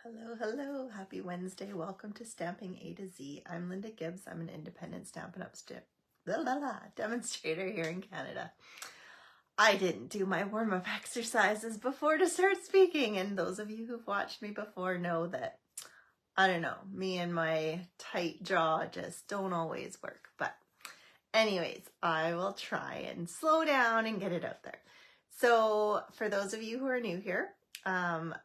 Hello, hello. Happy Wednesday. Welcome to Stamping A to Z. I'm Linda Gibbs. I'm an independent Stampin' Up! Demonstrator here in Canada. I didn't do my warm-up exercises before to start speaking, and those of you who've watched me before know that, I don't know, me and my tight jaw just don't always work. But anyways, I will try and slow down and get it out there. So for those of you who are new here,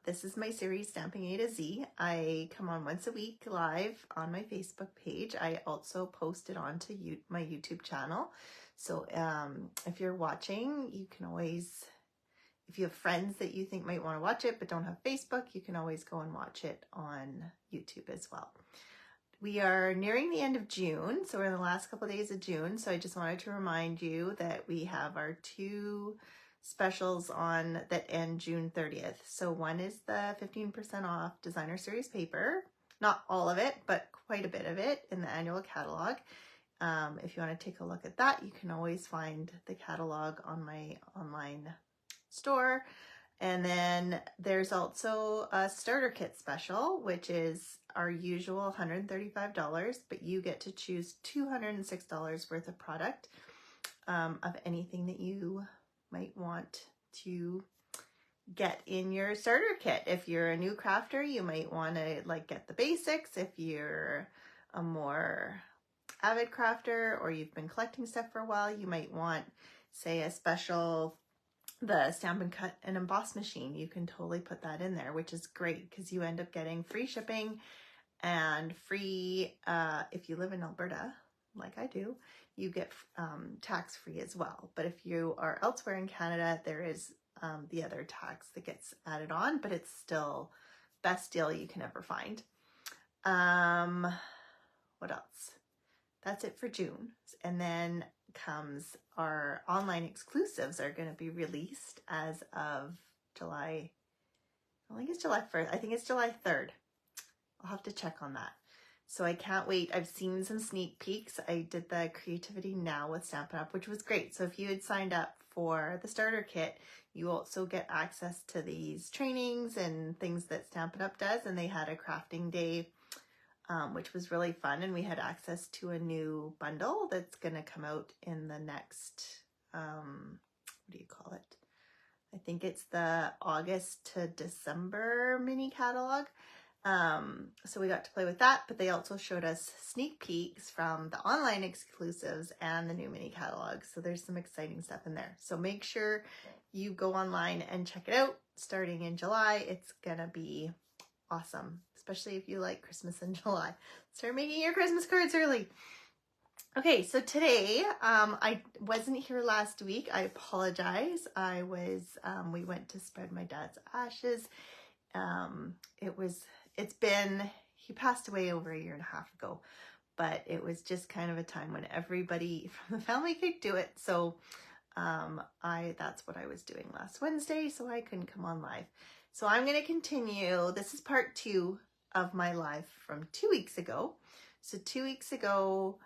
this is my series Stamping A to Z. I come on once a week live on my Facebook page. I also post it onto my YouTube channel. So if you're watching, you can always, if you have friends that you think might want to watch it but don't have Facebook, you can always go and watch it on YouTube as well. We are nearing the end of June, so we're in the last couple of days of June. So I just wanted to remind you that we have our two specials on that end June 30th. So one is the 15% off designer series paper, not all of it, but quite a bit of it in the annual catalog. If you want to take a look at that, you can always find the catalog on my online store. And then there's also a starter kit special, which is our usual $135, but you get to choose $206 worth of product of anything that you might want to get in your starter kit. If you're a new crafter, you might want to get the basics. If you're a more avid crafter or you've been collecting stuff for a while, you might want, say, a special, the Stampin' Cut and Emboss machine. You can totally put that in there, which is great because you end up getting free shipping and free, if you live in Alberta, like I do, you get tax-free as well. But if you are elsewhere in Canada, there is the other tax that gets added on, but it's still best deal you can ever find. What else? That's it for June. And then comes our online exclusives are going to be released as of July, I think it's July 1st. I think it's July 3rd. I'll have to check on that. So I can't wait. I've seen some sneak peeks. I did the Creativity Now with Stampin' Up!, which was great. So if you had signed up for the starter kit, you also get access to these trainings and things that Stampin' Up! Does. And they had a crafting day, which was really fun. And we had access to a new bundle that's going to come out in the next, what do you call it? I think it's the August to December mini catalog. So we got to play with that, but they also showed us sneak peeks from the online exclusives and the new mini catalog. So there's some exciting stuff in there. So make sure you go online and check it out starting in July. It's gonna be awesome, especially if you like Christmas in July. Start making your Christmas cards early. Okay, so today, I wasn't here last week. I apologize. I was, we went to spread my dad's ashes. He passed away over 1.5 years ago, but it was just kind of a time when everybody from the family could do it. So, that's what I was doing last Wednesday, so I couldn't come on live. So I'm going to continue. This is part 2 of my live from 2 weeks ago. So 2 weeks ago,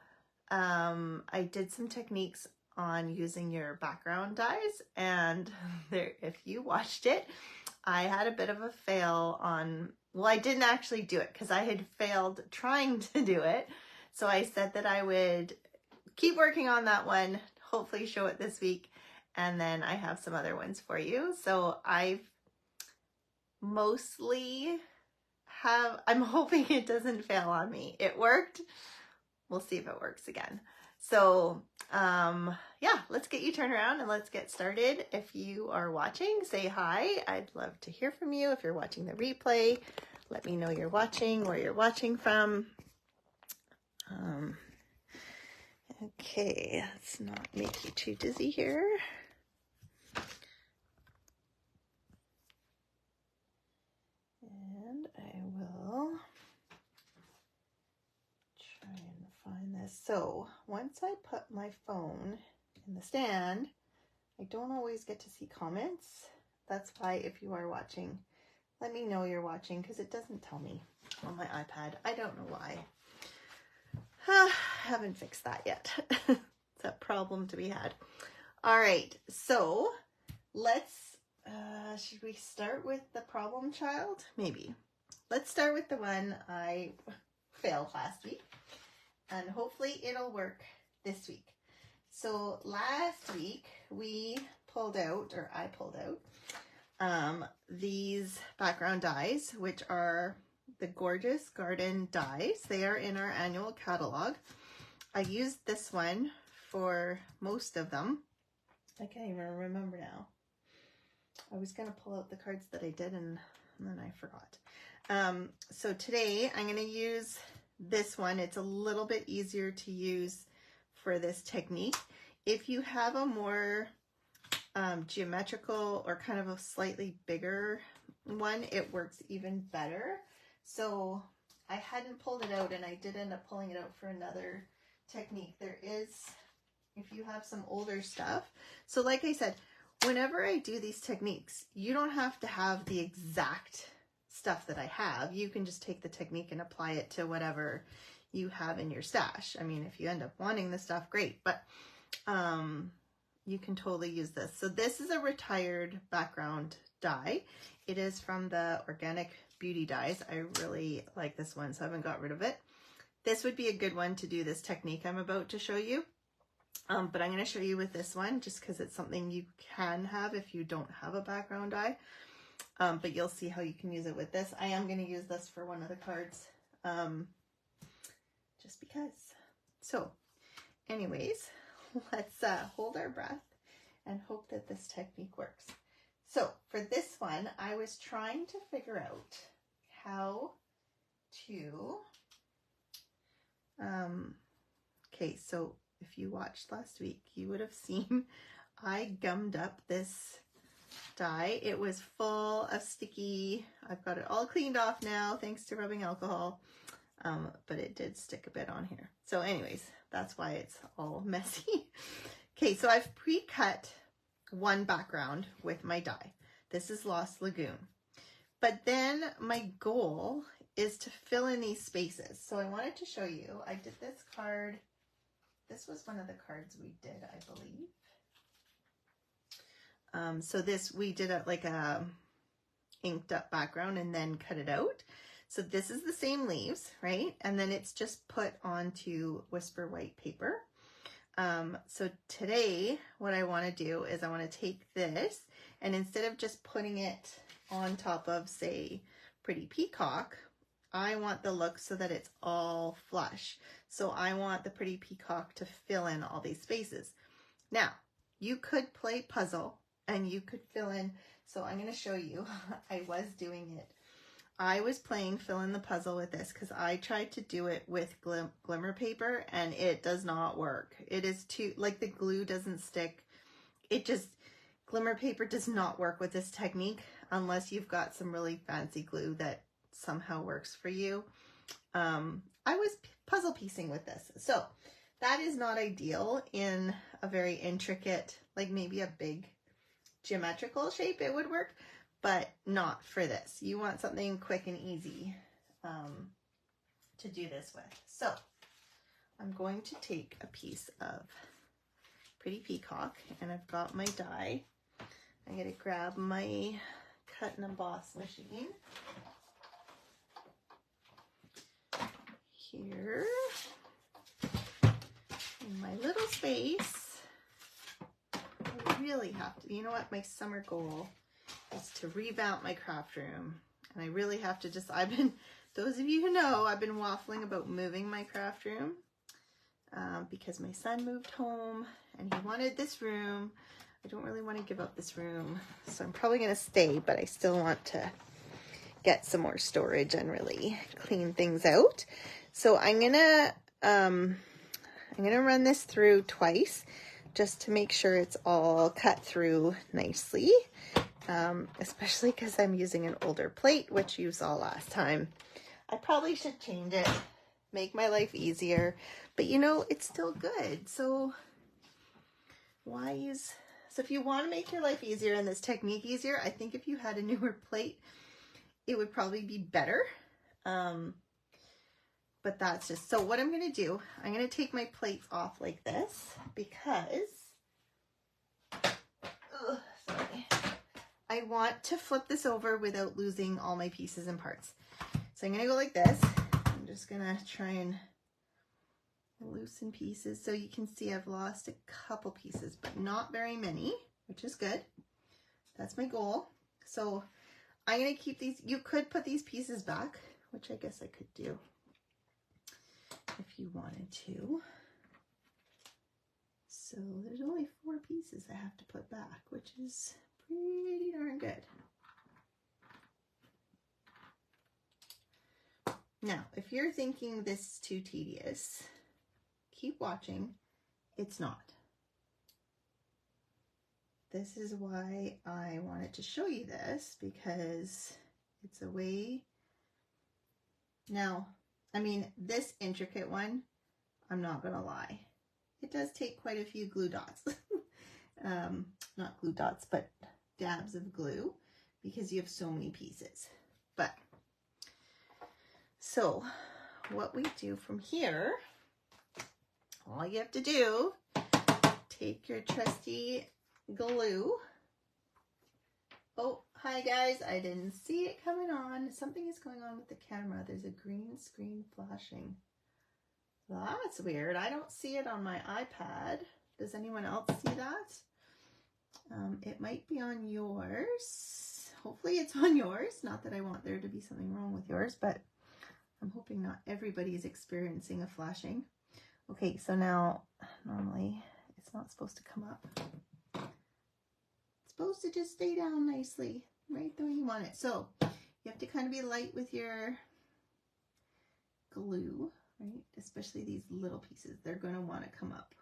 I did some techniques on using your background dies, and there, if you watched it, I had a bit of a fail on, well, I didn't actually do it because I had failed trying to do it. So I said that I would keep working on that one, hopefully show it this week, and then I have some other ones for you. So I'm hoping it doesn't fail on me. It worked. We'll see if it works again. So, yeah, let's get you turned around and let's get started. If you are watching, say hi. I'd love to hear from you. If you're watching the replay, let me know you're watching, where you're watching from. Okay, let's not make you too dizzy here. And I will try and find this. So once I put my phone in the stand, I don't always get to see comments. That's why if you are watching, let me know you're watching because it doesn't tell me on my iPad. I don't know why. I haven't fixed that yet. It's a problem to be had. All right, so let's, should we start with the problem child? Maybe. let's start with the one I failed last week, and hopefully it'll work this week. So last week we pulled out, or I pulled out, these background dies, which are the Gorgeous Garden dies. They are in our annual catalog. I used this one for most of them. I can't even remember now. I was going to pull out the cards that I did and then I forgot. So today I'm going to use this one. It's a little bit easier to use for this technique. If you have a more geometrical or kind of a slightly bigger one, it works even better. So I hadn't pulled it out, and I did end up pulling it out for another technique. There is, if you have some older stuff. So like I said, whenever I do these techniques, you don't have to have the exact stuff that I have. You can just take the technique and apply it to whatever you have in your stash. I mean, if you end up wanting the stuff, great, but you can totally use this. So this is a retired background die. It is from the Organic Beauty Dies. I really like this one, so I haven't got rid of it. This would be a good one to do this technique I'm about to show you. But I'm going to show you with this one just because it's something you can have if you don't have a background die. But you'll see how you can use it with this. I am going to use this for one of the cards just because. So anyways, let's hold our breath and hope that this technique works. So for this one, I was trying to figure out how to, okay, so if you watched last week, you would have seen I gummed up this die. It was full of sticky. I've got it all cleaned off now thanks to rubbing alcohol, but it did stick a bit on here. So anyways, that's why it's all messy. Okay, so I've pre-cut one background with my die. This is Lost Lagoon. But then my goal is to fill in these spaces. So I wanted to show you, I did this card. This was one of the cards we did, I believe. So this, we did like a inked up background and then cut it out. So this is the same leaves, right? And then it's just put onto Whisper White paper. So today what I want to do is I want to take this, and instead of just putting it on top of, say, Pretty Peacock, I want the look so that it's all flush. So I want the Pretty Peacock to fill in all these spaces. Now, you could play puzzle and you could fill in. So I'm going to show you. I was doing it. I was playing fill in the puzzle with this because I tried to do it with glimmer paper and it does not work. It is too, like, the glue doesn't stick. It just, glimmer paper does not work with this technique unless you've got some really fancy glue that somehow works for you. I was puzzle piecing with this. So that is not ideal in a very intricate, like maybe a big geometrical shape it would work, but not for this. You want something quick and easy to do this with. So I'm going to take a piece of Pretty Peacock, and I've got my die. I'm going to grab my cut and emboss machine. Here in my little space. I really have to, you know what, my summer goal is to revamp my craft room, and I really have to just, those of you who know, I've been waffling about moving my craft room because my son moved home and he wanted this room. I don't really want to give up this room, so I'm probably going to stay, but I still want to get some more storage and really clean things out. So I'm gonna run this through twice just to make sure it's all cut through nicely, especially because I'm using an older plate, which you saw last time. I probably should change it, make my life easier, but you know, it's still good. So why use, so if you want to make your life easier and this technique easier, I think if you had a newer plate, it would probably be better. But that's just, so what I'm going to do, I'm going to take my plates off like this because, sorry, I want to flip this over without losing all my pieces and parts. So I'm going to go like this. I'm just going to try and loosen pieces. So you can see I've lost a couple pieces, but not very many, which is good. That's my goal. So I'm going to keep these. You could put these pieces back, which I guess I could do if you wanted to. So there's only 4 pieces I have to put back, which is pretty darn good. Now, if you're thinking this is too tedious, keep watching. It's not. This is why I wanted to show you this, because it's a way. Now, I mean, this intricate one, I'm not gonna lie, it does take quite a few glue dots. Not glue dots, but dabs of glue, because you have so many pieces. But so what we do from here, all you have to do, take your trusty glue. Oh, hi guys, I didn't see it coming on. Something is going on with the camera. There's a green screen flashing. That's weird. I don't see it on my iPad. Does anyone else see that? It might be on yours. Hopefully it's on yours. Not that I want there to be something wrong with yours, but I'm hoping not everybody is experiencing a flashing. Okay, so now normally it's not supposed to come up. It's supposed to just stay down nicely, right the way you want it. So you have to kind of be light with your glue, right? Especially these little pieces. They're going to want to come up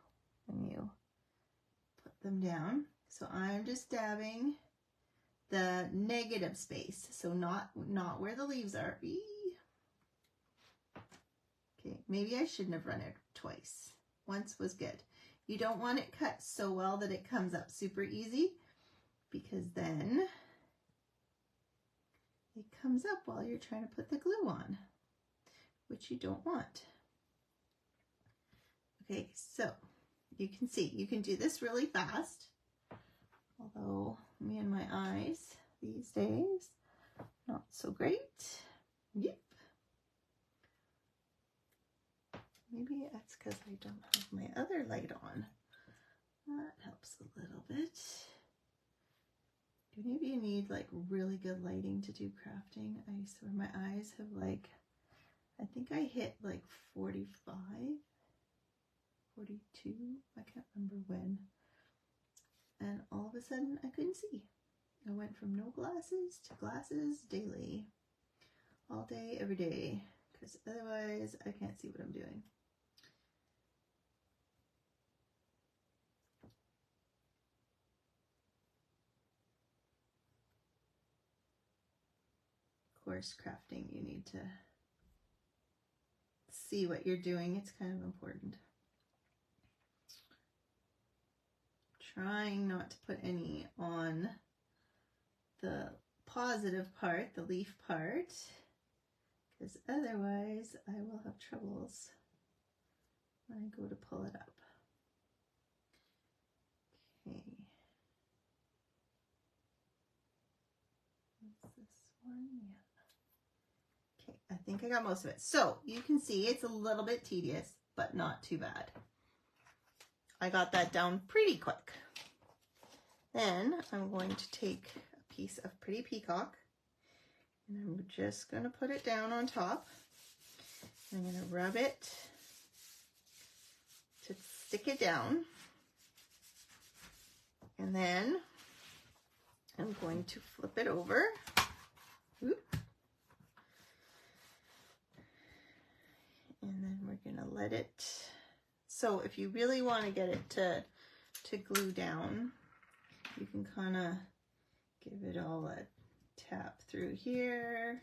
when you put them down. So I'm just dabbing the negative space. So not where the leaves are. Okay, maybe I shouldn't have run it twice. Once was good. You don't want it cut so well that it comes up super easy, because then it comes up while you're trying to put the glue on, which you don't want. Okay, so you can see, you can do this really fast, although me and my eyes these days, not so great. Yep. Maybe that's because I don't have my other light on. That helps a little bit. Maybe you need like really good lighting to do crafting. I swear my eyes have like, I think I hit like 45, 42, I can't remember when. And all of a sudden I couldn't see. I went from no glasses to glasses daily. All day, every day. Because otherwise I can't see what I'm doing. Of course, crafting, you need to see what you're doing. It's kind of important. Trying not to put any on the positive part, the leaf part, because otherwise I will have troubles when I go to pull it up. Okay. What's this one? Yeah. Okay, I think I got most of it. So you can see it's a little bit tedious, but not too bad. I got that down pretty quick. Then I'm going to take a piece of Pretty Peacock and I'm just going to put it down on top. I'm going to rub it to stick it down. And then I'm going to flip it over. Oop. And then we're going to let it. So if you really want to get it to glue down, you can kind of give it all a tap through here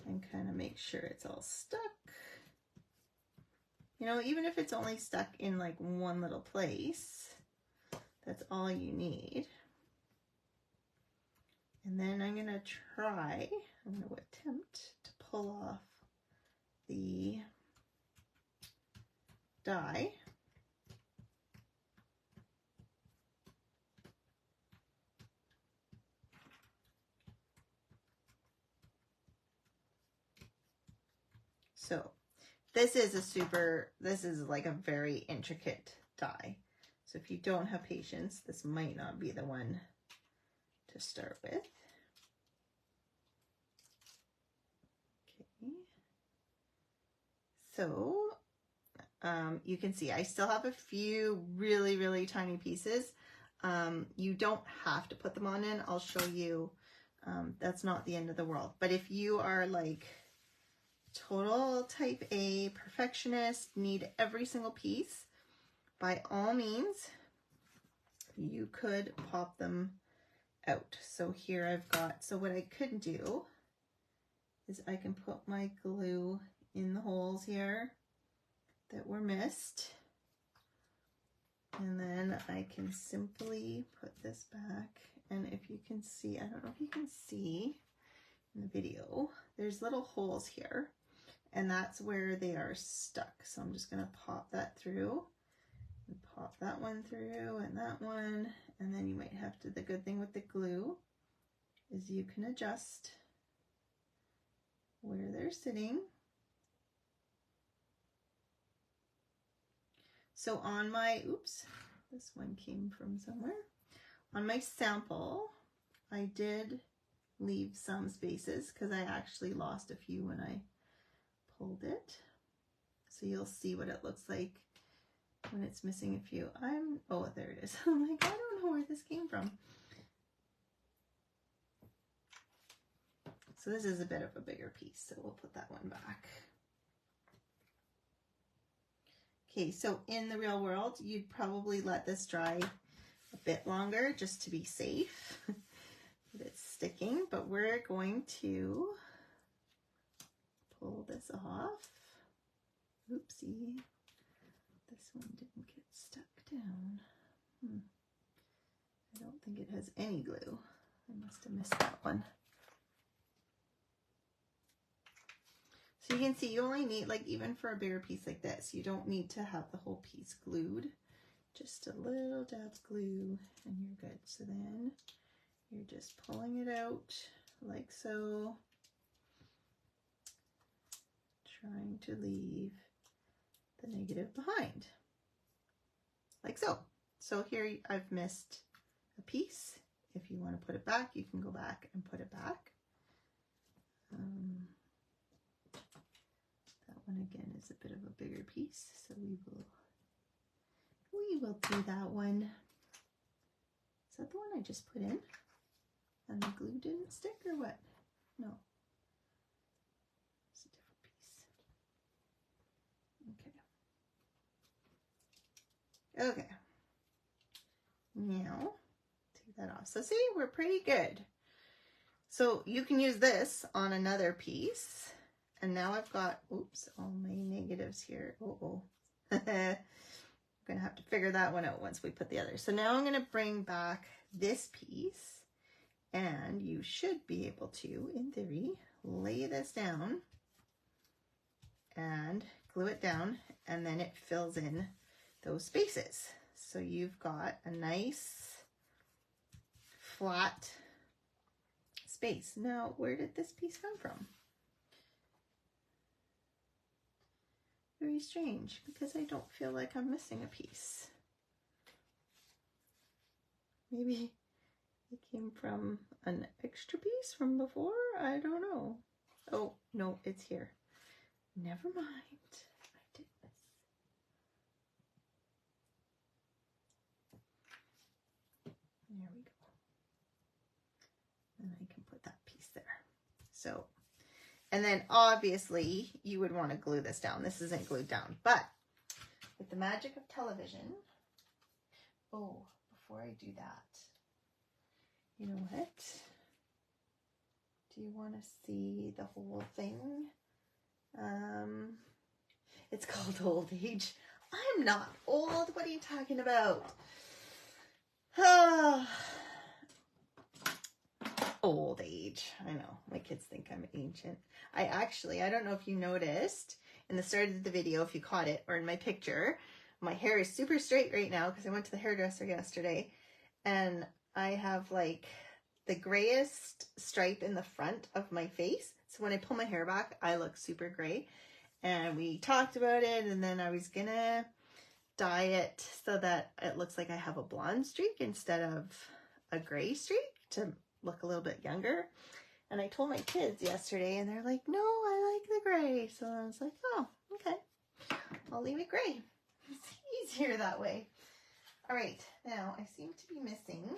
and kind of make sure it's all stuck. You know, even if it's only stuck in like one little place, that's all you need. And then I'm going to attempt to pull off the die. So this is like a very intricate die. So if you don't have patience, this might not be the one to start with. Okay. So you can see I still have a few really, really tiny pieces. You don't have to put them on in. I'll show you. That's not the end of the world. But if you are like total type A perfectionist, need every single piece, by all means, you could pop them out. So here I've got, so what I could do is I can put my glue in the holes here that were missed. And then I can simply put this back. And if you can see, I don't know if you can see in the video, there's little holes here. And that's where they are stuck. So I'm just gonna pop that through and pop that one through and that one. And then you might have to, the good thing with the glue is you can adjust where they're sitting. So on my, oops, this one came from somewhere. On my sample, I did leave some spaces because I actually lost a few when I pulled it. So you'll see what it looks like when it's missing a few. Oh, there it is. I'm like, I don't know where this came from. So this is a bit of a bigger piece, so we'll put that one back. Okay, so in the real world, you'd probably let this dry a bit longer just to be safe that it's sticking, but we're going to pull this off. Oopsie, this one didn't get stuck down. I don't think it has any glue. I must have missed that one. So you can see you only need, like even for a bigger piece like this, you don't need to have the whole piece glued. Just a little dab of glue and you're good. So then you're just pulling it out like so, trying to leave the negative behind, like so. So here I've missed a piece. If you want to put it back, you can go back and put it back. That one again is a bit of a bigger piece, so we will do that one. Is that the one I just put in and the glue didn't stick or what? No, it's a different piece. Okay, now take that off. So see, we're pretty good. So you can use this on another piece. And now I've got, oops, all my negatives here. I'm gonna have to figure that one out once we put the other. So now I'm gonna bring back this piece and you should be able to, in theory, lay this down and glue it down, and then it fills in those spaces. So you've got a nice flat space. Now, where did this piece come from? Very strange, because I don't feel like I'm missing a piece. Maybe it came from an extra piece from before? I don't know. Oh, no, it's here. Never mind. I did this. There we go. And I can put that piece there. So, and then obviously you would want to glue this down. This isn't glued down, but with the magic of television, oh, before I do that, you know what? Do you want to see the whole thing? It's called Old Age. I'm not old. What are you talking about? Old age. I know. My kids think I'm ancient. I don't know if you noticed in the start of the video, if you caught it, or in my picture, my hair is super straight right now because I went to the hairdresser yesterday, and I have like the grayest stripe in the front of my face. So when I pull my hair back, I look super gray. and we talked about it, and then I was gonna dye it so that it looks like I have a blonde streak instead of a gray streak to look a little bit younger. And I told my kids yesterday, and they're like, no, I like the gray. So I was like, oh, okay, I'll leave it gray. It's easier that way. All right, now I seem to be missing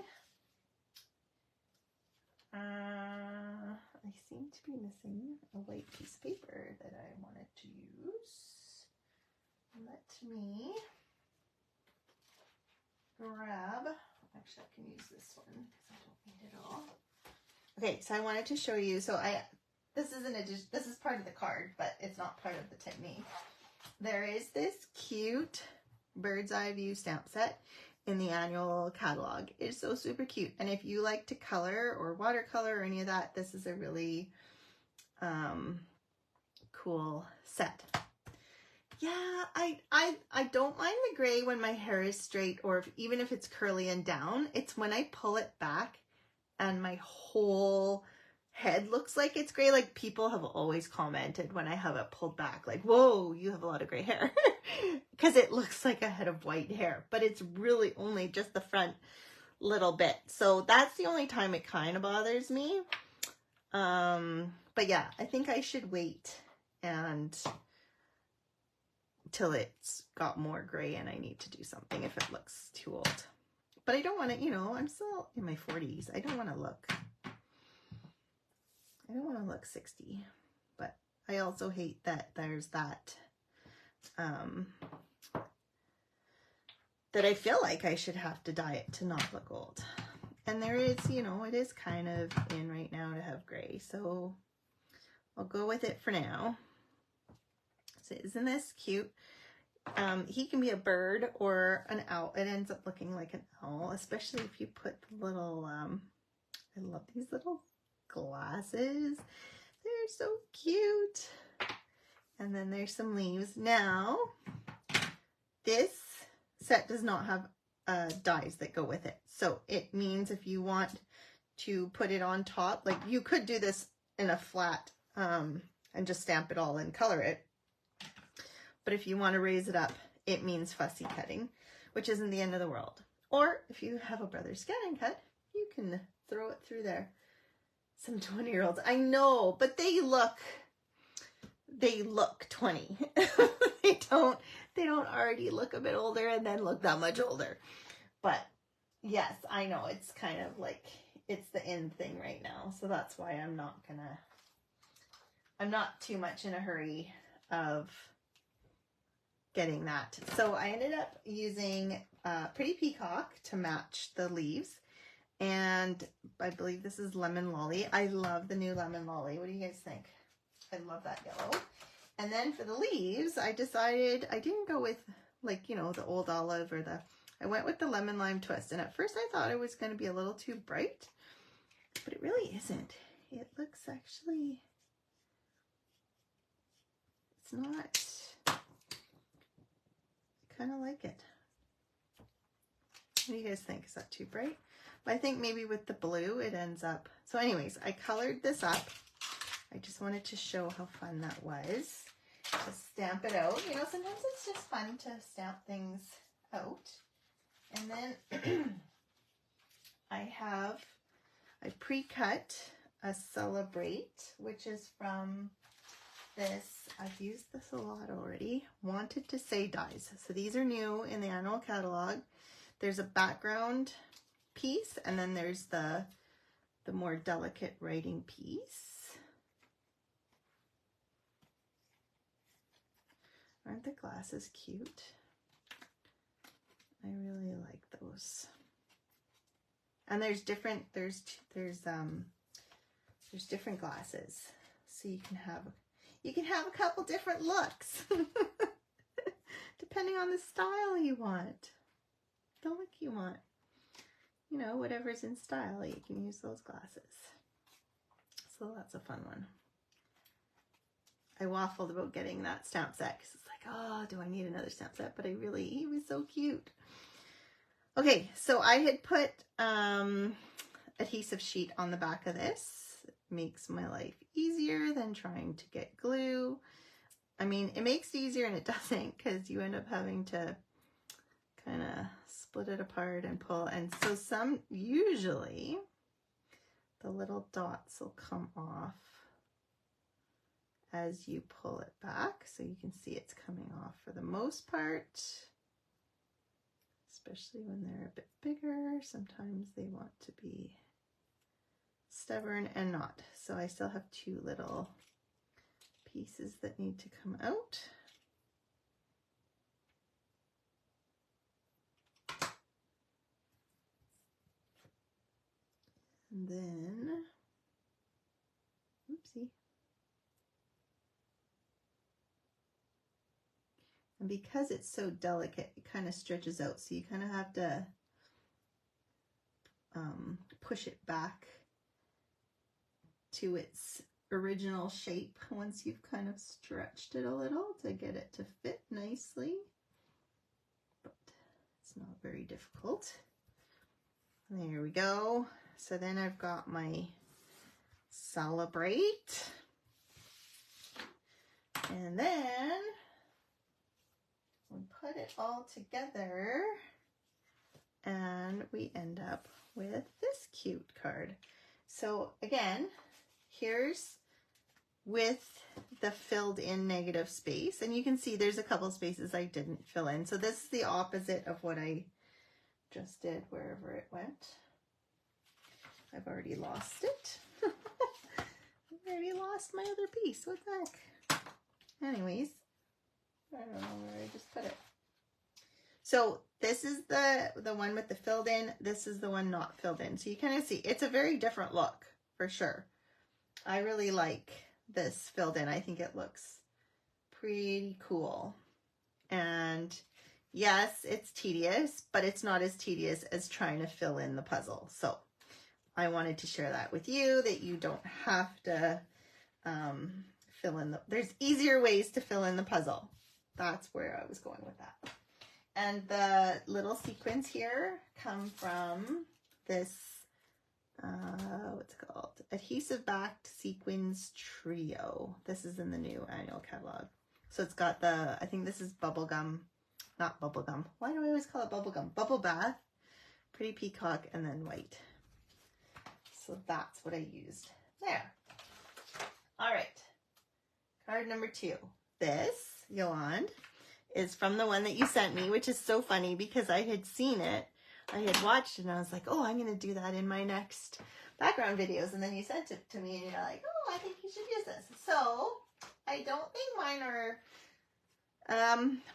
a white piece of paper that I wanted to use. Let me grab, actually I can use this one because I don't need it all. Okay, so I wanted to show you, this is part of the card, but it's not part of the technique. There is this cute bird's eye view stamp set in the annual catalog. It's so super cute. And if you like to color or watercolor or any of that, this is a really cool set. Yeah, I don't mind the gray when my hair is straight, or even if it's curly and down. It's when I pull it back and my whole head looks like it's gray. Like, people have always commented when I have it pulled back, like, whoa, you have a lot of gray hair. Because it looks like a head of white hair, but it's really only just the front little bit. So that's the only time it kind of bothers me. But yeah, I think I should wait and till it's got more gray and I need to do something if it looks too old. But I don't want to, you know, I'm still in my 40s. I don't want to look 60. But I also hate that there's that, that I feel like I should have to dye it to not look old. And there is, you know, it is kind of in right now to have gray. So I'll go with it for now. So isn't this cute? He can be a bird or an owl. It ends up looking like an owl, especially if you put the little, I love these little glasses. They're so cute. And then there's some leaves. Now, this set does not have dies that go with it. So it means if you want to put it on top, like you could do this in a flat and just stamp it all and color it. But if you want to raise it up, it means fussy cutting, which isn't the end of the world. Or if you have a Brothers Scan & Cut, you can throw it through there. Some 20-year-olds, I know, but they look 20. they don't already look a bit older and then look that much older. But yes, I know it's kind of like, it's the in thing right now. So that's why I'm not too much in a hurry of getting that. So I ended up using Pretty Peacock to match the leaves. And I believe this is Lemon Lolly. I love the new Lemon Lolly. What do you guys think? I love that yellow. And then for the leaves, I decided I didn't go with, like, you know, the old olive or I went with the lemon lime twist. And at first I thought it was going to be a little too bright, but it really isn't. It looks actually, it's not, I kind of like it. What do you guys think? Is that too bright? But I think maybe with the blue it ends up. So anyways, I colored this up. I just wanted to show how fun that was to stamp it out. You know, sometimes it's just fun to stamp things out. And then I pre-cut a Celebrate, which is from this, I've used this a lot already, Wanted to Say dies. So these are new in the annual catalog. There's a background piece, and then there's the more delicate writing piece. Aren't the glasses cute? I really like those. And there's different, there's different glasses, so you can have a couple different looks depending on the style you want, the look you want. You know, whatever's in style, you can use those glasses. So that's a fun one. I waffled about getting that stamp set because it's like, oh, do I need another stamp set? But he was so cute. Okay, so I had put adhesive sheet on the back of this. It makes my life easier than trying to get glue. I mean, it makes it easier and it doesn't, because you end up having to kind of split it apart and pull. And so usually the little dots will come off as you pull it back. So you can see it's coming off for the most part, especially when they're a bit bigger. Sometimes they want to be stubborn and not. So I still have two little pieces that need to come out. And then, oopsie. And because it's so delicate, it kind of stretches out. So you kind of have to push it back to its original shape once you've kind of stretched it a little to get it to fit nicely. But it's not very difficult. There we go. So then I've got my Celebrate. And then we put it all together and we end up with this cute card. So again, here's with the filled in negative space, and you can see there's a couple spaces I didn't fill in. So this is the opposite of what I just did wherever it went. I've already lost it. I already lost my other piece. What the heck? Anyways, I don't know where I just put it. So this is the one with the filled in. This is the one not filled in. So you kind of see it's a very different look for sure. I really like this filled in. I think it looks pretty cool. And yes, it's tedious, but it's not as tedious as trying to fill in the puzzle. So I wanted to share that with you, that you don't have to fill in there's easier ways to fill in the puzzle. That's where I was going with that. And the little sequins here come from this, what's it called? Adhesive Backed Sequins Trio. This is in the new annual catalog. So it's got I think this is bubblegum, not bubblegum. Why do I always call it bubblegum? Bubble Bath, Pretty Peacock, and then white. So that's what I used there. All right, card number 2. This, Yolande, is from the one that you sent me, which is so funny because I had seen it. I had watched it and I was like, oh, I'm going to do that in my next background videos. And then you sent it to me and you're like, oh, I think you should use this. So I don't think mine are,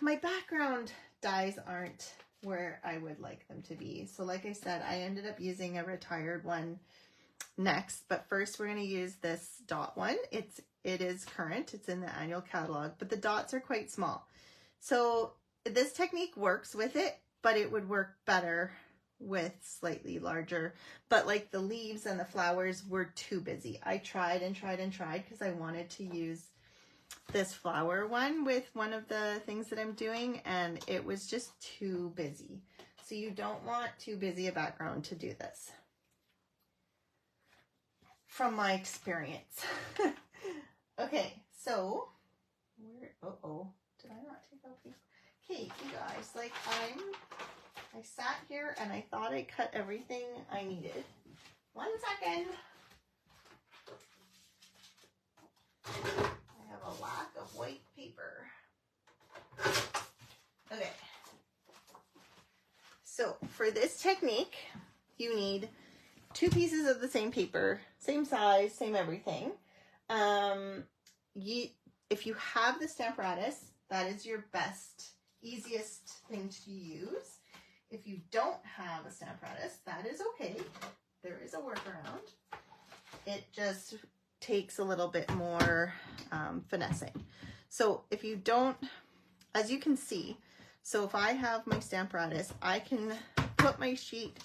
my background dies aren't where I would like them to be. So like I said, I ended up using a retired one next, but first we're going to use this dot one. It is current. It's in the annual catalog, but the dots are quite small. So this technique works with it, but it would work better with slightly larger. But like the leaves and the flowers were too busy. I tried and tried and tried because I wanted to use this flower one with one of the things that I'm doing, and it was just too busy. So you don't want too busy a background to do this, from my experience. Okay, so did I not take out these? Okay, you guys, like I sat here and I thought I cut everything I needed. 1 second. I have a lack of white paper. Okay. So for this technique, you need 2 pieces of the same paper, same size, same everything. If you have the Stamparatus, that is your best, easiest thing to use. If you don't have a Stamparatus, that is okay. There is a workaround. It just takes a little bit more finessing. So if you don't, as you can see, so if I have my Stamparatus, I can put my sheet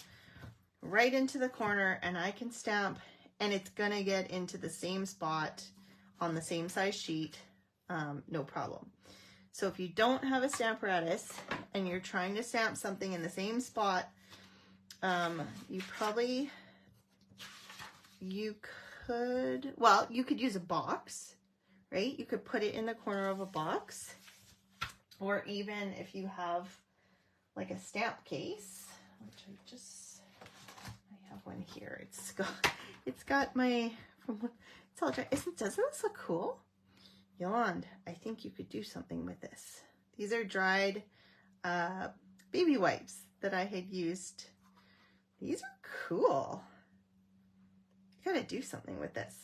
right into the corner and I can stamp, and it's gonna get into the same spot on the same size sheet, no problem. So if you don't have a Stamparatus and you're trying to stamp something in the same spot, you could use a box, right? You could put it in the corner of a box, or even if you have like a stamp case, which I have one here. It's got my, it's all dry. Doesn't this look cool? Yolande, I think you could do something with this. These are dried baby wipes that I had used. These are cool. I gotta do something with this.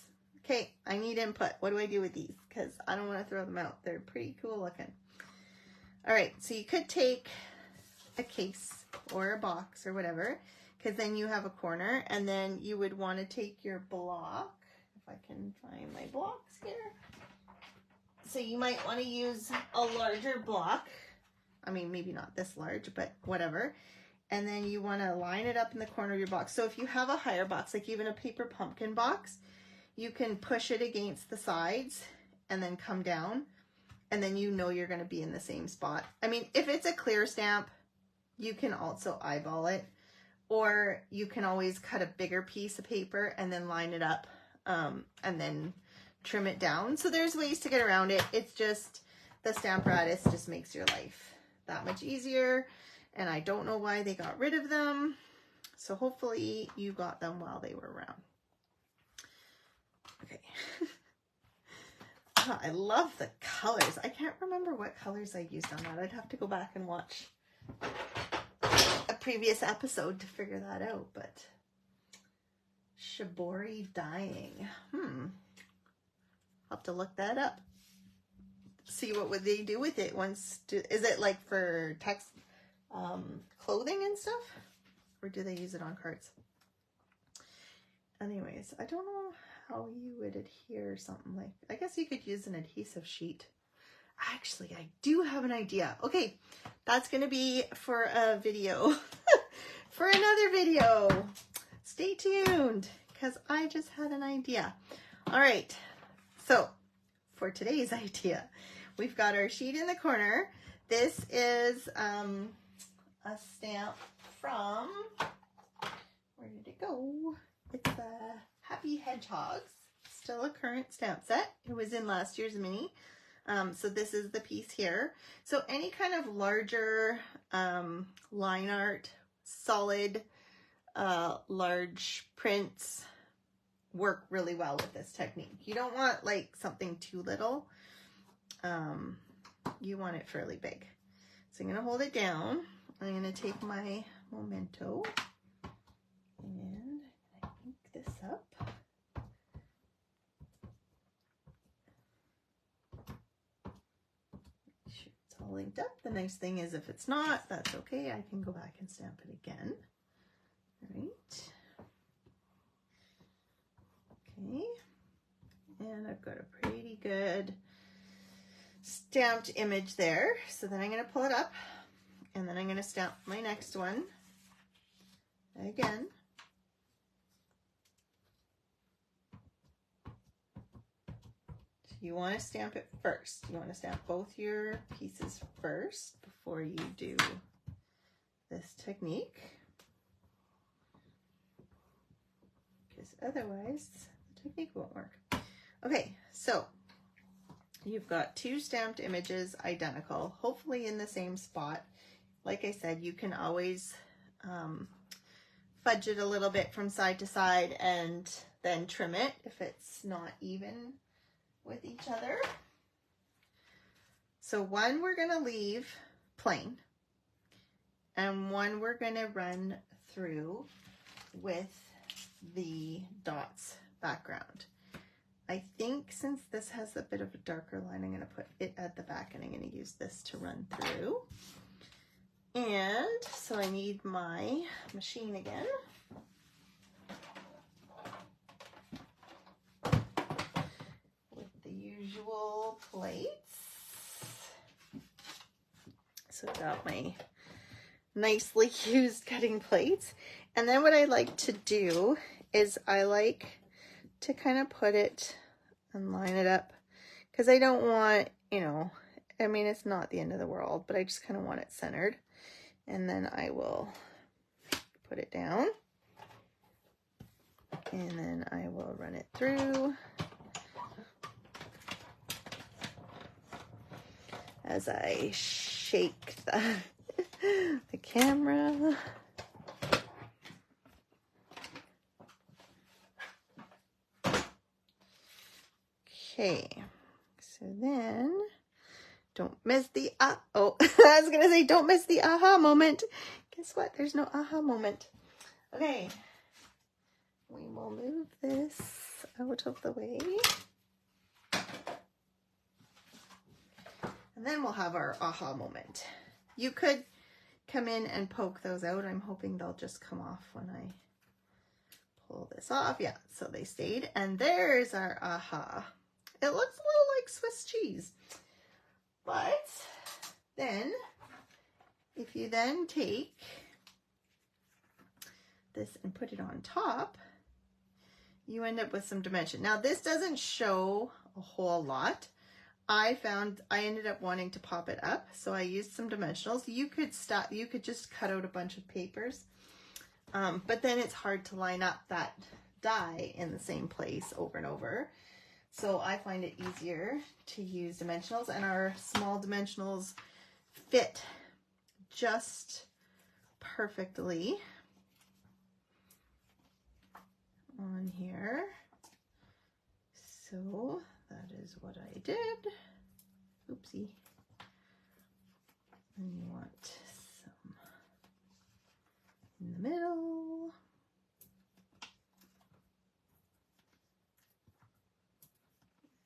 Okay, I need input. What do I do with these? Because I don't want to throw them out. They're pretty cool looking. All right, so you could take a case or a box or whatever, because then you have a corner, and then you would want to take your block. If I can find my blocks here. So you might want to use a larger block. I mean, maybe not this large, but whatever. And then you want to line it up in the corner of your box. So if you have a higher box, like even a paper pumpkin box, you can push it against the sides and then come down. And then you know you're going to be in the same spot. I mean, if it's a clear stamp, you can also eyeball it. Or you can always cut a bigger piece of paper and then line it up and then trim it down. So there's ways to get around it. It's just the Stamparatus just makes your life that much easier. And I don't know why they got rid of them. So hopefully you got them while they were around. Okay. Oh, I love the colors. I can't remember what colors I used on that. I'd have to go back and watch a previous episode to figure that out. But Shibori dyeing. I'll have to look that up. See what would they do with it once. Is it like for text, clothing and stuff, or do they use it on cards? Anyways, I don't know how you would adhere something like. I guess you could use an adhesive sheet. Actually, I do have an idea. Okay, that's gonna be for a video, for another video. Stay tuned, because I just had an idea. All right, so for today's idea, we've got our sheet in the corner. This is a stamp from, where did it go? It's Happy Hedgehogs, still a current stamp set. It was in last year's mini. So this is the piece here. So any kind of larger line art, solid, large prints work really well with this technique. You don't want like something too little. You want it fairly big. So I'm going to hold it down. I'm going to take my Memento and I ink this up. Make sure it's all linked up. The nice thing is if it's not, that's okay. I can go back and stamp it again. All right. Okay. And I've got a pretty good stamped image there. So then I'm going to pull it up and then I'm going to stamp my next one again. So you want to stamp it first. You want to stamp both your pieces first before you do this technique, because otherwise the technique won't work. Okay, so you've got two stamped images identical, hopefully in the same spot. Like I said, you can always fudge it a little bit from side to side and then trim it if it's not even with each other. So one we're going to leave plain and one we're going to run through with the dots background. I think since this has a bit of a darker line, I'm going to put it at the back and I'm going to use this to run through. And so I need my machine again. With the usual plates. So I've got my nicely used cutting plates. And then what I like to do is I like to kind of put it and line it up, because I don't want, you know, I mean, it's not the end of the world, but I just kind of want it centered. And then I will put it down and then I will run it through. as I shake the camera. Okay, so then don't miss the I was gonna say don't miss the aha moment. Guess what? There's no aha moment. Okay, we will move this out of the way. And then we'll have our aha moment. You could come in and poke those out. I'm hoping they'll just come off when I pull this off. Yeah, so they stayed. And there's our aha. It looks a little like Swiss cheese. But then, if you then take this and put it on top, you end up with some dimension. Now, this doesn't show a whole lot. I ended up wanting to pop it up, so I used some dimensionals. You could just cut out a bunch of papers, but then it's hard to line up that die in the same place over and over. So I find it easier to use dimensionals, and our small dimensionals fit just perfectly on here. So that is what I did. Oopsie. And you want some in the middle.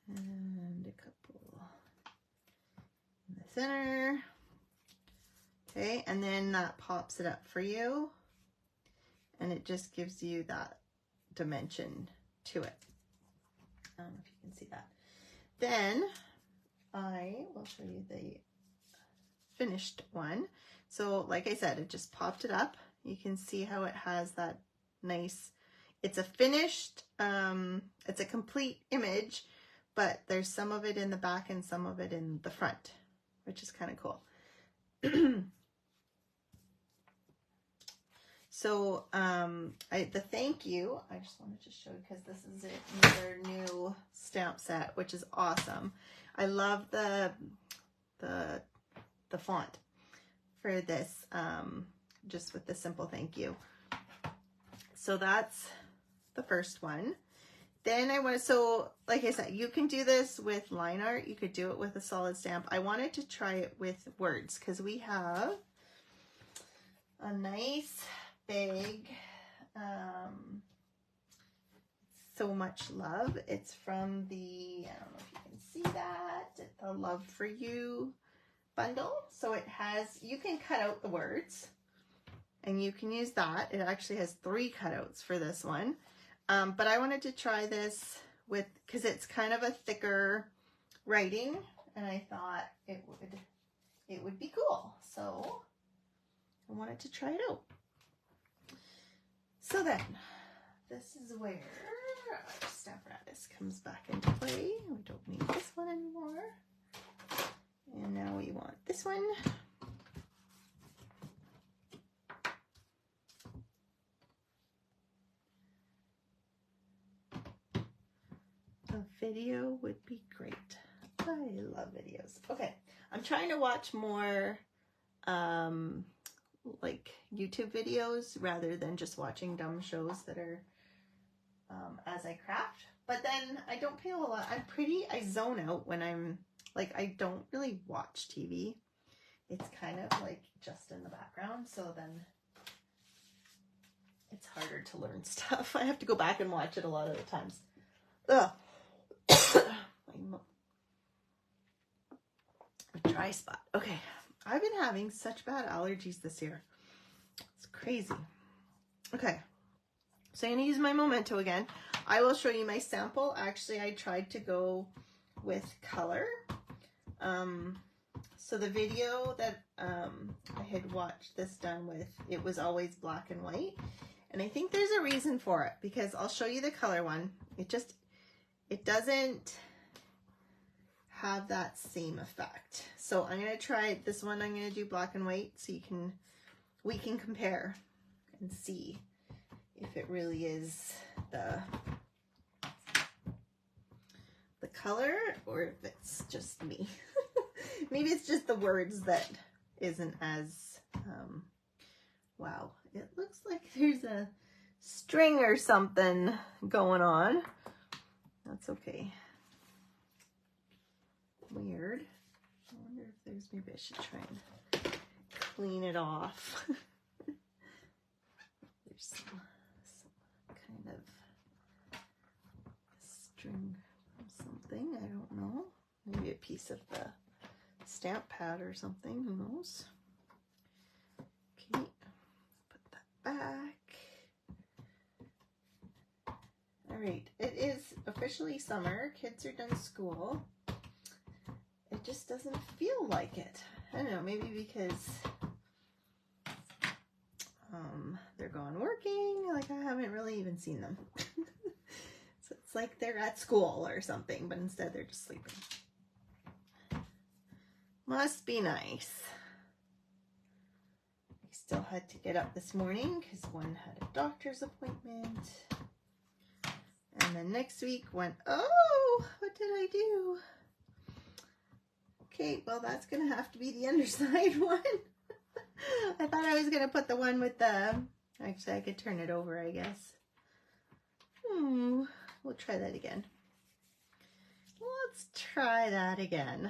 And a couple in the center. Okay, and then that pops it up for you. And it just gives you that dimension to it. I don't know if you can see that. Then I will show you the finished one. So like I said, it just popped it up. You can see how it has that nice, it's a finished, it's a complete image, but there's some of it in the back and some of it in the front, which is kind of cool. So the thank you, I just wanted to show you because this is another new stamp set, which is awesome. I love the font for this, just with the simple thank you. So that's the first one. Then I want to, so like I said, you can do this with line art. You could do it with a solid stamp. I wanted to try it with words because we have a nice big So Much Love. It's from the, I don't know if you can see that, the Love for You bundle. So it has, you can cut out the words and you can use that. It actually has 3 cutouts for this one. But I wanted to try this with, because it's kind of a thicker writing, and I thought it would be cool. So I wanted to try it out. So then, this is where our Stamparatus comes back into play. We don't need this one anymore. And now we want this one. A video would be great. I love videos. Okay, I'm trying to watch more like YouTube videos rather than just watching dumb shows that are as I craft. But then I don't pay a whole lot. I zone out when I'm like, I don't really watch TV. It's kind of like just in the background. So then it's harder to learn stuff. I have to go back and watch it a lot of the times. Ugh. A dry spot. Okay. I've been having such bad allergies this year. It's crazy. Okay. So I'm going to use my Memento again. I will show you my sample. Actually, I tried to go with color. So the video that I had watched this done with, it was always black and white. And I think there's a reason for it, because I'll show you the color one. It doesn't have that same effect. So I'm going to try this one. I'm going to do black and white so we can compare and see if it really is the color or if it's just me. Maybe it's just the words that isn't as, wow. It looks like there's a string or something going on. That's okay. Weird. I wonder if there's, maybe I should try and clean it off. There's some kind of string from something, I don't know. Maybe a piece of the stamp pad or something, who knows. Okay, put that back. All right, it is officially summer. Kids are done school. It just doesn't feel like it. I don't know, maybe because they're gone working, like I haven't really even seen them. So it's like they're at school or something, but instead they're just sleeping. Must be nice. I still had to get up this morning because one had a doctor's appointment. And then next week went, oh, what did I do? Okay, well that's going to have to be the underside one. I thought I was going to put the one with the, actually I could turn it over, I guess. We'll try that again. Let's try that again.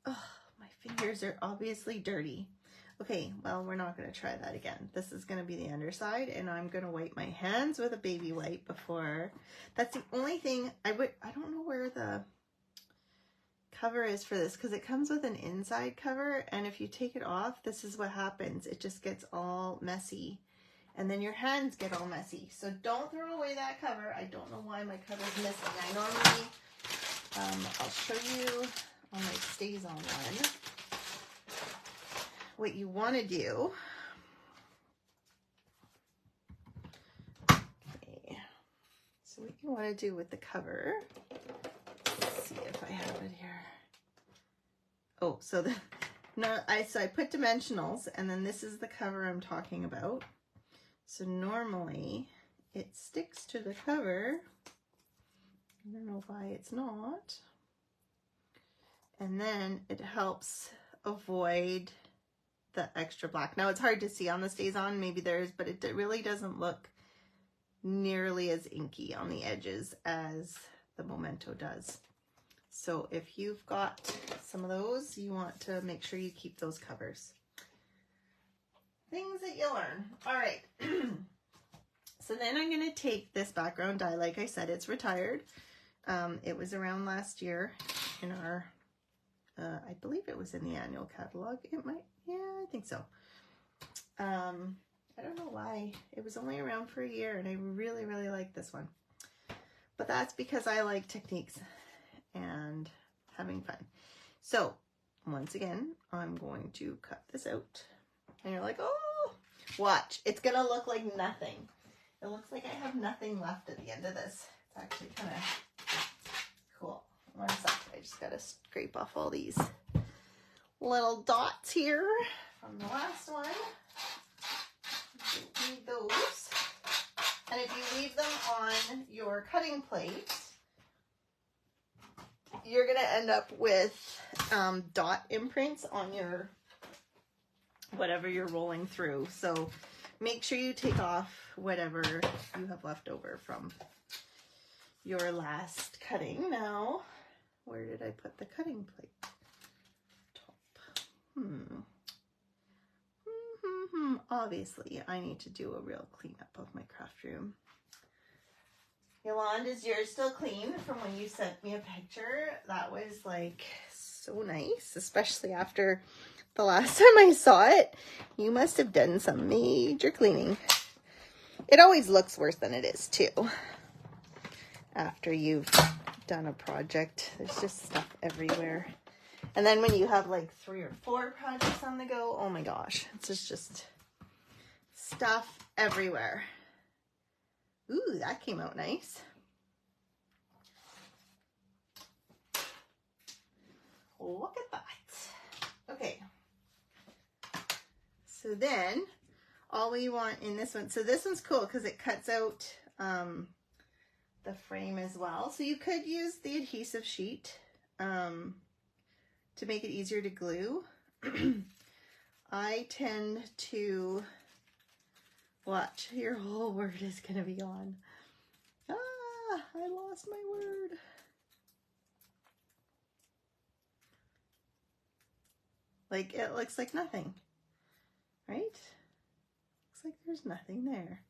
Oh, my fingers are obviously dirty. Okay, well, we're not going to try that again. This is going to be the underside, and I'm going to wipe my hands with a baby wipe before. That's the only thing I don't know where the cover is for this, because it comes with an inside cover, and if you take it off, this is what happens. It just gets all messy, and then your hands get all messy. So don't throw away that cover. I don't know why my cover's missing. I normally, I'll show you on my Stays On one. What you want to do, okay, so what you want to do with the cover, let's see if I have it here. Oh, so I put dimensionals, and then this is the cover I'm talking about. So normally it sticks to the cover. I don't know why it's not. And then it helps avoid the extra black. Now it's hard to see on the Stays On, maybe there's, but it really doesn't look nearly as inky on the edges as the Memento does. So if you've got some of those, you want to make sure you keep those covers. Things that you learn. All right. So then I'm going to take this background die. Like I said, it's retired. It was around last year in our, I believe it was in the annual catalog. It might, yeah, I think so. I don't know why. It was only around for a year, and I really, really like this one. But that's because I like techniques and having fun. So once again, I'm going to cut this out. And you're like, oh, watch. It's going to look like nothing. It looks like I have nothing left at the end of this. It's actually kind of cool. One sec. I just got to scrape off all these little dots here from the last one. You need those. And if you leave them on your cutting plate, you're going to end up with dot imprints on your whatever you're rolling through. So make sure you take off whatever you have left over from your last cutting. Now, where did I put the cutting plate? Top. Obviously, I need to do a real cleanup of my craft room. Yolande, is yours still clean from when you sent me a picture? That was like so nice, especially after the last time I saw it. You must have done some major cleaning. It always looks worse than it is too. After you've done a project, there's just stuff everywhere. And then when you have like 3 or 4 projects on the go, oh my gosh, it's just stuff everywhere. Ooh, that came out nice. Look at that. Okay. So then all we want in this one, so this one's cool because it cuts out the frame as well. So you could use the adhesive sheet. to make it easier to glue, I tend to watch. Your whole word is going to be gone. Ah, I lost my word. Like, it looks like nothing, right? Looks like there's nothing there.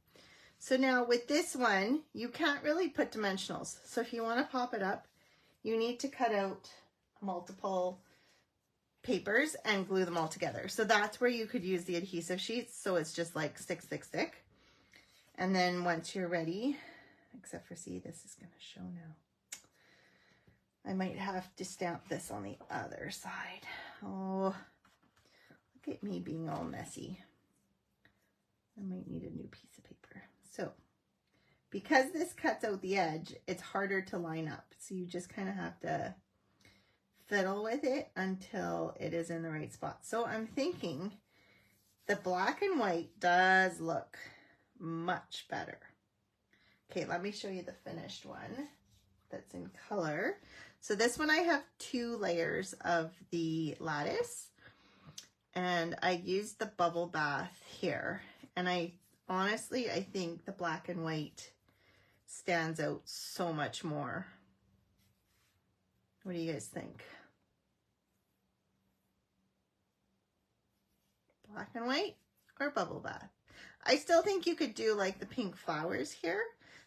So now with this one, you can't really put dimensionals. So if you want to pop it up, you need to cut out multiple papers and glue them all together. So that's where you could use the adhesive sheets. So it's just like stick, stick, stick. And then once you're ready, except for, see, this is going to show now. I might have to stamp this on the other side. Oh, look at me being all messy. I might need a new piece of paper. So because this cuts out the edge, it's harder to line up. So you just kind of have to fiddle with it until it is in the right spot. So I'm thinking the black and white does look much better. Okay, let me show you the finished one that's in color. So this one I have 2 layers of the lattice, and I used the bubble bath here. And I think the black and white stands out so much more. What do you guys think? Black and white or bubble bath? I still think you could do like the pink flowers here.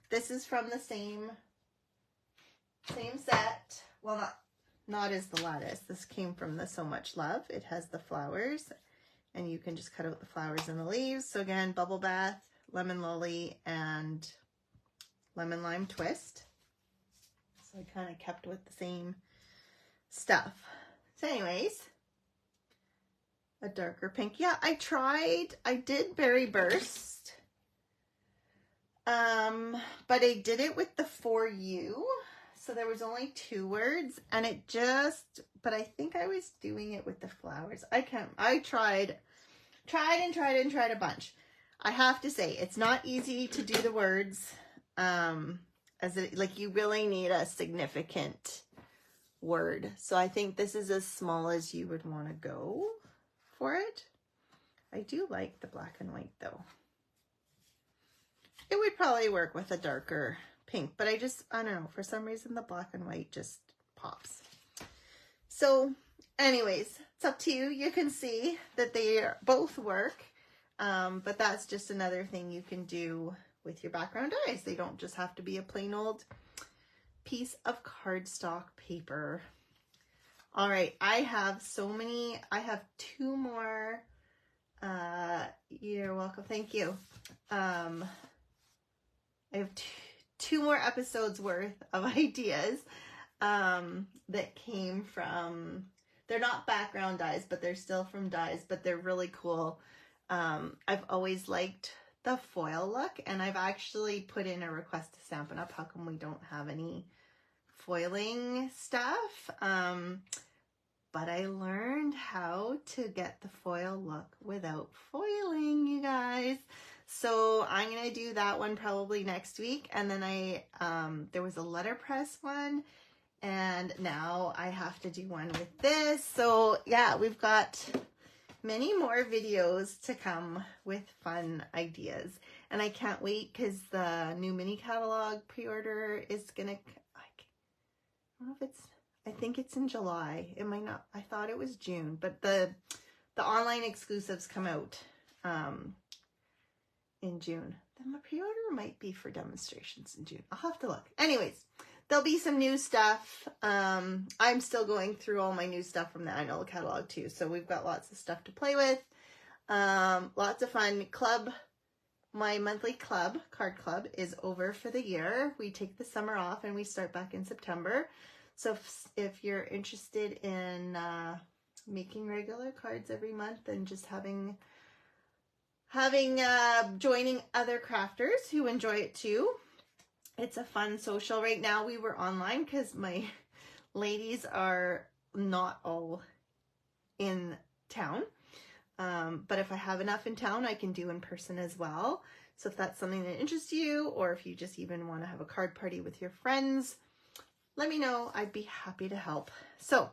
This is from the same set. Well, not as the lattice. This came from the So Much Love. It has the flowers, and you can just cut out the flowers and the leaves. So again, bubble bath, lemon lily, and lemon lime twist. So I kind of kept with the same stuff. So anyways, a darker pink. Yeah, I did Berry Burst. But I did it with the For You. So there was only 2 words, and it just, but I think I was doing it with the flowers. I tried a bunch. I have to say, it's not easy to do the words, like you really need a significant word. So I think this is as small as you would want to go for it. I do like the black and white though. It would probably work with a darker pink, but I don't know, for some reason the black and white just pops. So anyways, it's up to you. You can see that they both work, but that's just another thing you can do with your background dies. They don't just have to be a plain old piece of cardstock paper. All right, I have 2 more. You're welcome. Thank you. I have 2 more episodes worth of ideas that came from, they're not background dies, but they're still from dies, but they're really cool. I've always liked the foil look, and I've actually put in a request to Stampin' Up! How come we don't have any foiling stuff? But I learned how to get the foil look without foiling, you guys. So I'm going to do that one probably next week. And then there was a letterpress one, and now I have to do one with this. So yeah, we've got many more videos to come with fun ideas. And I can't wait because the new mini catalog pre-order is going to, I don't know if it's, I think it's in July. It might not, I thought it was June, but the online exclusives come out in June. Then my pre-order might be for demonstrations in June. I'll have to look. Anyways, there'll be some new stuff. I'm still going through all my new stuff from the annual catalog too. So we've got lots of stuff to play with. Lots of fun. My monthly card club is over for the year. We take the summer off and we start back in September. So if you're interested in making regular cards every month and just joining other crafters who enjoy it too, it's a fun social. Right now we were online because my ladies are not all in town. But if I have enough in town, I can do in person as well. So if that's something that interests you, or if you just even want to have a card party with your friends, let me know. I'd be happy to help. So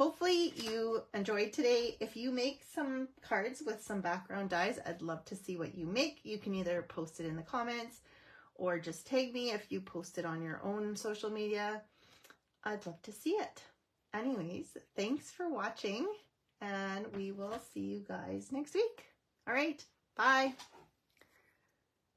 hopefully you enjoyed today. If you make some cards with some background dies, I'd love to see what you make. You can either post it in the comments or just tag me if you post it on your own social media. I'd love to see it. Anyways, thanks for watching, and we will see you guys next week. All right, bye.